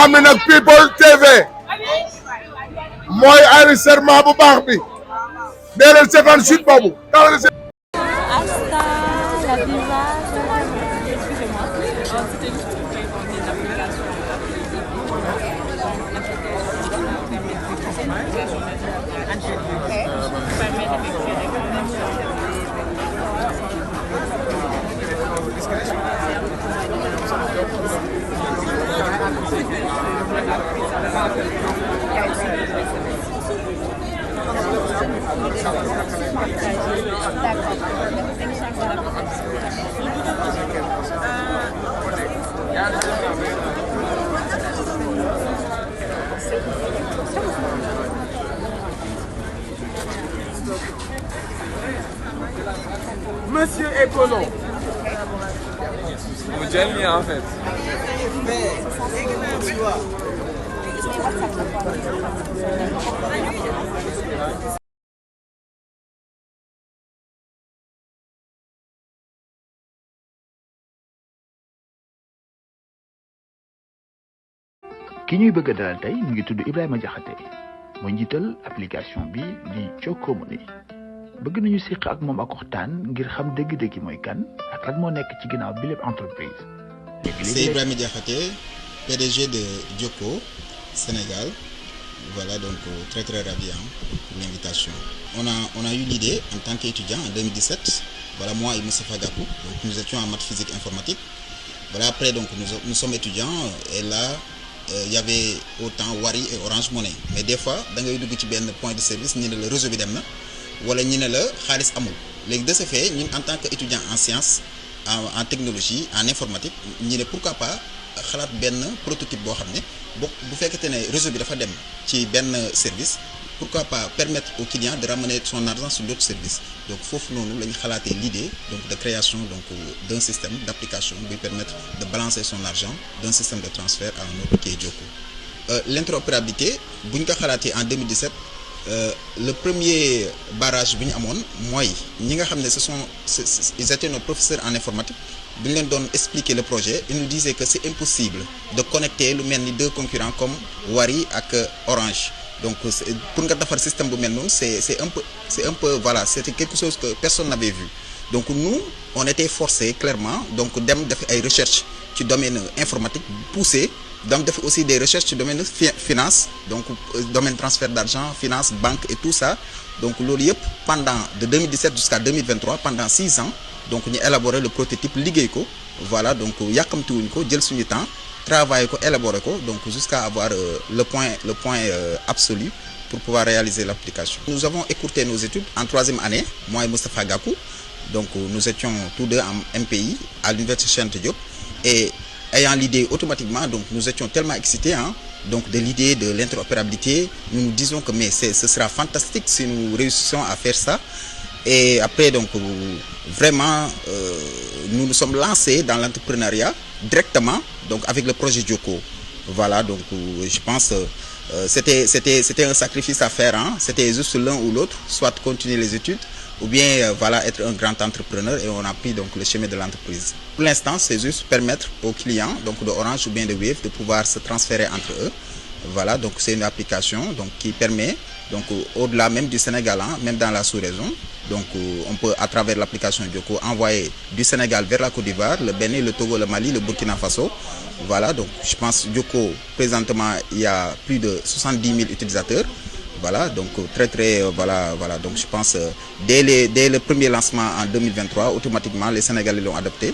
xam ne nag People TV mooy enregistrement bu baax bi dee leen seetaan site boobu Hasta la diva. Excusez-moi. C'était juste pour présenter l'application. Monsieur Écolo. Vous gênez en fait. ki ñuy bëgg a dalal tey mu ngi tudd Ibrahima Diakhaté mooy njiital application bi di Joko Money bëgg nañu séq ak moom ak waxtaan ngir xam dëgg-dëgg mooy kan ak lan moo nekk ci ginnaaw bi lépp entreprise. C'est Ibrahima Diakhaté, PDG de Joko Sénégal. Voilà, donc très ravi pour l'invitation. On a eu l'idée en tant qu'étudiant en 2017. Voilà, moi et Moustapha Gakou, donc nous étions en maths physique informatique. Voilà, après donc nous sommes étudiants et là il y avait autant Wari et Orange Money. Mais des fois, dans un point de service, nous avons le réseau de demna, wala ñu ne la xaalis amul. Léegi de ce fait, ñun en tant qu'étudiant en sciences, en technologie, en informatique, ñu ne pourquoi pas xalaat benn prototype boo xam ne bu fekkete ne réseau bi dafa dem ci benn service, pourquoi pas permettre au client de ramener son argent sur d'autres services. Donc foofu noonu la ñu xalaatee l'idée donc de création donc d'un système d'application qui permettre de balancer son argent d'un système de transfert à un autre qui est Joko. L'interopérabilité bu ñu ko xalaatee en 2017 le premier barrage bi ñu amoon mooy ñi nga xam ne ils étaient nos professeurs en informatique bi ñu leen doon expliquer le projet ils nous disaient que c'est impossible de connecter lu mel ni deux concurrents comme Wari ak Orange. Donc pour nga defar système bu mel noonu c'est un peu voilà, c'était quelque chose que personne n'avait vu. Donc nous on était forcés clairement donc dem def ay recherches ci domaine informatique poussé dem def aussi des recherches ci domaine finance donc domaine transfert d'argent, finance, banque et tout ça. Donc loolu yëpp pendant de 2017 jusqu'à 2023 pendant 6 ans donc ñu élaborer le prototype liggéey ko voilà donc yàkkamtiwuñ ko jël suñu temps travailler ko élaborer ko donc jusqu'à avoir le point absolu pour pouvoir réaliser l'application. Nous avons écourté nos études en 3e année, moi et Moustapha Gakou. Donc nous étions tous deux en MPI à l'université Cheikh Anta Diop et ayant l'idée automatiquement donc nous étions tellement excités donc de l'idée de l'interopérabilité. Nous nous disons que mais ce sera fantastique si nous réussissons à faire ça. Et après donc vraiment nous nous sommes lancés dans l'entrepreneuriat directement donc avec le projet Joko. Voilà, donc je pense c'était un sacrifice à faire, c'était juste l'un ou l'autre, soit continuer les études ou bien voilà, être un grand entrepreneur, et on a pris donc le chemin de l'entreprise. Pour l'instant, c'est juste permettre aux clients donc de Orange ou bien de Wave de pouvoir se transférer entre eux. Voilà, donc c'est une application donc qui permet donc au-delà même du Sénégal, même dans la sous-région, donc on peut à travers l'application Joko envoyer du Sénégal vers la Côte d'Ivoire, le Bénin, le Togo, le Mali, le Burkina Faso. Voilà, donc je pense Joko présentement il y a plus de 70 000 utilisateurs. Voilà, donc voilà, donc je pense dès le premier lancement en 2023, automatiquement les Sénégalais l'ont adopté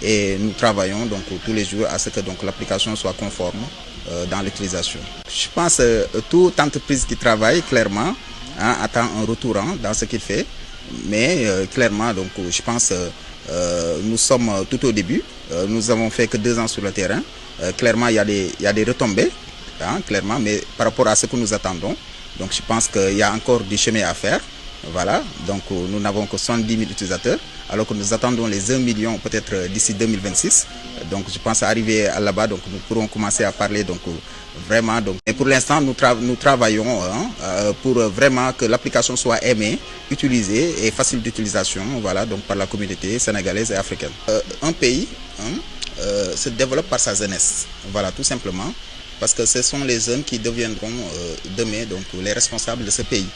et nous travaillons donc tous les jours à ce que donc l'application soit conforme dans l'utilisation. Je pense toute entreprise qui travaille clairement attend un retour dans ce qu'il fait, mais clairement donc je pense nous sommes tout au début, nous avons fait que 2 ans sur le terrain, clairement il y a des retombées, clairement, mais par rapport à ce que nous attendons, donc je pense qu'il y a encore du chemin à faire. Voilà, donc nous n'avons que 70 000 utilisateurs, alors que nous attendons les 1 million peut-être d'ici 2026. Donc je pense arriver là-bas, donc nous pourrons commencer à parler donc vraiment. Donc, et pour l'instant, nous travaillons pour vraiment que l'application soit aimée, utilisée et facile d'utilisation. Voilà, donc par la communauté sénégalaise et africaine. Un pays se développe par sa jeunesse. Voilà, tout simplement. parce que ce sont les jeunes qui deviendront demain donc, les responsables de ce pays.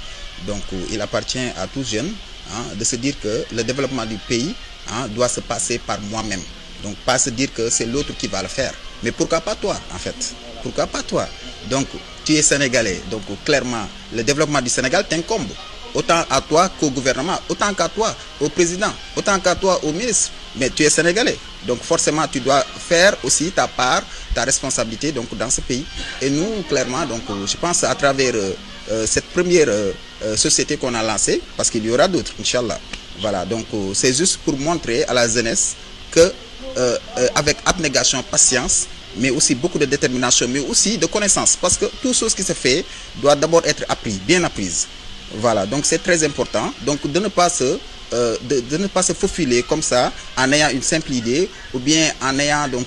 Donc il appartient à tous jeunes de se dire que le développement du pays doit se passer par moi-même. Donc pas se dire que c'est l'autre qui va le faire. Mais pourquoi pas toi en fait? Pourquoi pas toi? Donc tu es sénégalais, donc clairement le développement du Sénégal t'incombe. Autant à toi qu'au gouvernement, autant qu'à toi, au président, autant qu'à toi, au ministre. Mais tu es sénégalais. Donc forcément, tu dois faire aussi ta part, ta responsabilité donc, dans ce pays. Et nous, clairement, donc, je pense à travers cette première société qu'on a lancée, parce qu'il y aura d'autres, Inch'Allah. Voilà, donc c'est juste pour montrer à la jeunesse que avec abnégation, patience, mais aussi beaucoup de détermination, mais aussi de connaissance. Parce que toute chose qui se fait doit d'abord être apprise, bien apprise. Voilà, donc c'est très important. Donc de ne pas se faufiler comme ça en ayant une simple idée ou bien en ayant donc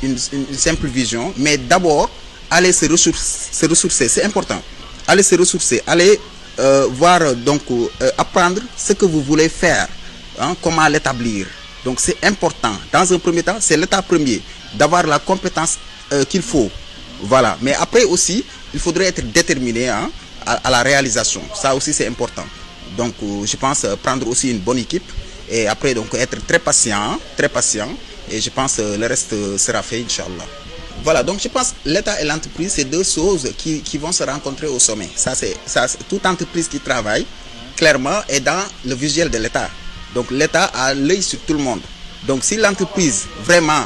une simple vision, mais d'abord aller se ressourcer, c'est important. Aller se ressourcer, aller voir donc apprendre ce que vous voulez faire, comment l'établir. Donc c'est important. Dans un premier temps, c'est l'état premier d'avoir la compétence qu'il faut. Voilà, mais après aussi, il faudrait être déterminé à la réalisation. Ça aussi c'est important. Donc je pense prendre aussi une bonne équipe et après donc être très patient et je pense le reste sera fait Inch'Allah. Voilà, donc je pense l'État et l'entreprise c'est deux choses qui vont se rencontrer au sommet. Toute entreprise qui travaille clairement est dans le visuel de l'État. Donc l'État a l'œil sur tout le monde. Donc si l'entreprise vraiment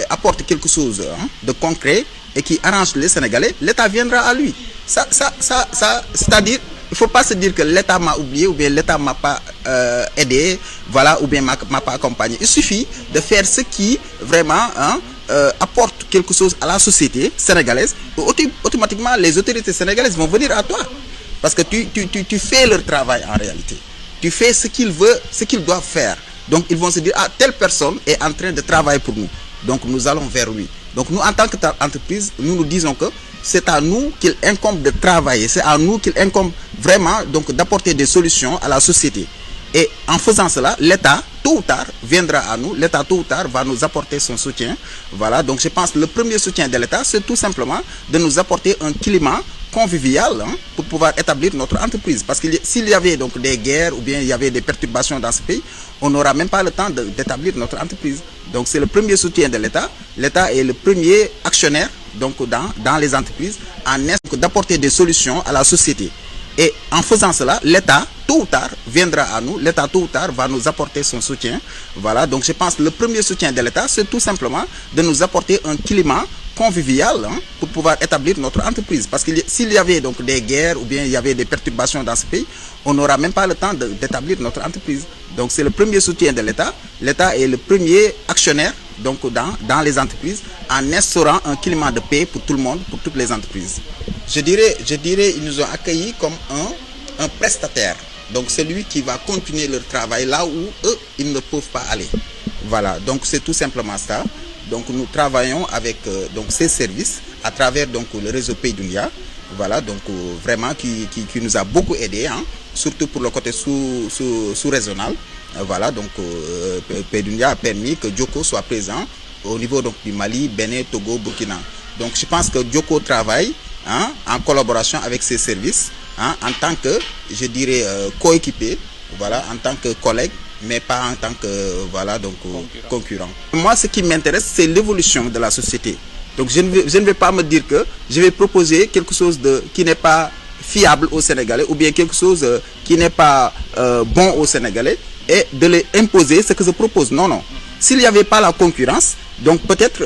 apporte quelque chose de concret et qui arrange les Sénégalais, l'État viendra à lui. C'est-à-dire, il ne faut pas se dire que l'État m'a oublié ou bien l'État ne m'a pas aidé, voilà, ou bien m'a pas accompagné. Il suffit de faire ce qui vraiment apporte quelque chose à la société sénégalaise. Automatiquement, les autorités sénégalaises vont venir à toi. Parce que tu fais leur travail en réalité. Tu fais ce qu'ils doivent faire. Donc ils vont se dire, telle personne est en train de travailler pour nous. Donc nous allons vers lui. Donc nous, en tant qu'entreprise, nous disons que c'est à nous qu'il incombe de travailler. C'est à nous qu'il incombe vraiment donc d'apporter des solutions à la société. Et en faisant cela, l'État, tôt ou tard, viendra à nous. L'État, tôt ou tard, va nous apporter son soutien. Voilà, donc je pense que le premier soutien de l'État, c'est tout simplement de nous apporter un climat convivial pour pouvoir établir notre entreprise. Parce que s'il y avait donc des guerres ou bien il y avait des perturbations dans ce pays, on n'aura même pas le temps d'établir notre entreprise. Donc c'est le premier soutien de l'État. L'État est le premier actionnaire donc, dans les entreprises en essayant d'apporter des solutions à la société. Et en faisant cela, l'État, tôt ou tard, viendra à nous. L'État, tôt ou tard, va nous apporter son soutien. Voilà, donc je pense que le premier soutien de l'État, c'est tout simplement de nous apporter un climat convivial pour pouvoir établir notre entreprise. Parce que s'il y avait donc des guerres ou bien il y avait des perturbations dans ce pays, on n'aura même pas le temps d'établir notre entreprise. Donc c'est le premier soutien de l'État. L'État est le premier actionnaire donc, dans les entreprises en instaurant un climat de paix pour tout le monde, pour toutes les entreprises. Je dirais, ils nous ont accueillis comme un prestataire. Donc celui qui va continuer leur travail là où eux, ils ne peuvent pas aller. Voilà, donc c'est tout simplement ça. Donc nous travaillons avec donc, ces services à travers donc, le réseau Pays Dunia. Voilà, donc vraiment qui nous a beaucoup aidé, surtout pour le côté sous-régional. Voilà, donc Pays Dunia a permis que Djoko soit présent au niveau donc, du Mali, Bénin, Togo, Burkina. Donc je pense que Djoko travaille en collaboration avec ces services, en tant que, je dirais, coéquipé, voilà, en tant que collègue, mais pas en tant que voilà, donc, concurrent. Moi, ce qui m'intéresse, c'est l'évolution de la société. Donc je ne vais pas me dire que je vais proposer quelque chose qui n'est pas fiable aux Sénégalais ou bien quelque chose qui n'est pas bon aux Sénégalais et de les imposer ce que je propose. Non, non. S'il n'y avait pas la concurrence, donc peut-être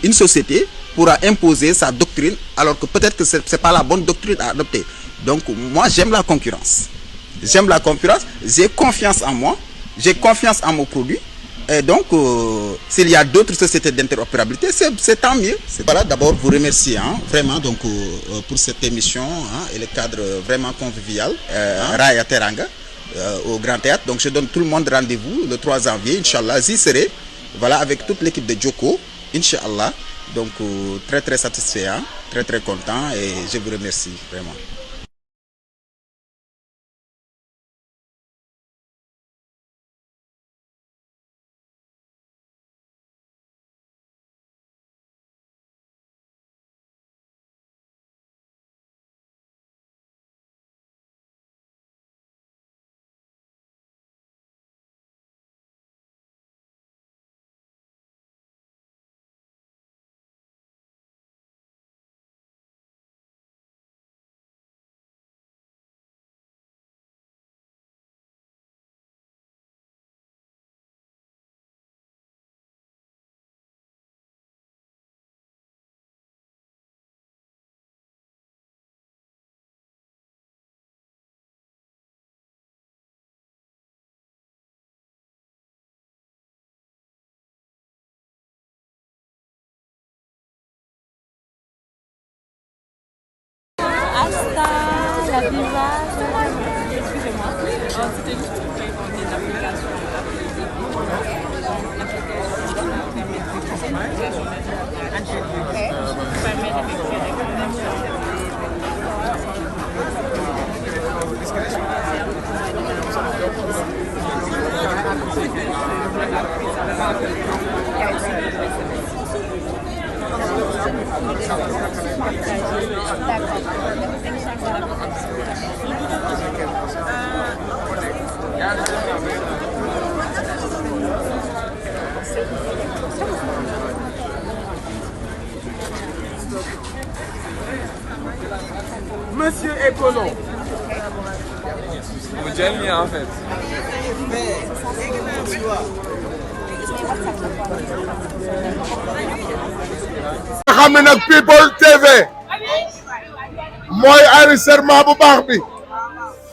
une société pourra imposer sa doctrine alors que peut-être que ce n'est pas la bonne doctrine à adopter. Donc moi, j'aime la concurrence. J'aime la concurrence, j'ai confiance en moi, j'ai confiance en mon produit. Et donc, s'il y a d'autres sociétés d'interopérabilité, c'est tant mieux. Voilà, d'abord vous remercier vraiment donc, pour cette émission et le cadre vraiment convivial, Raya Teranga, au Grand Théâtre. Donc je donne tout le monde rendez-vous le 3 janvier, Inch'Allah. J'y serai, voilà, avec toute l'équipe de Djoko, Inch'Allah. Donc très très satisfait, très très content et je vous remercie vraiment. C'était juste pour présenter l'application Monsieur Écolo. Vous gênez en fait. nga xam ne nag People TV mooy enregistrement bu baax bi.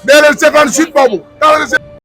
dee leen seetaan suite boobu.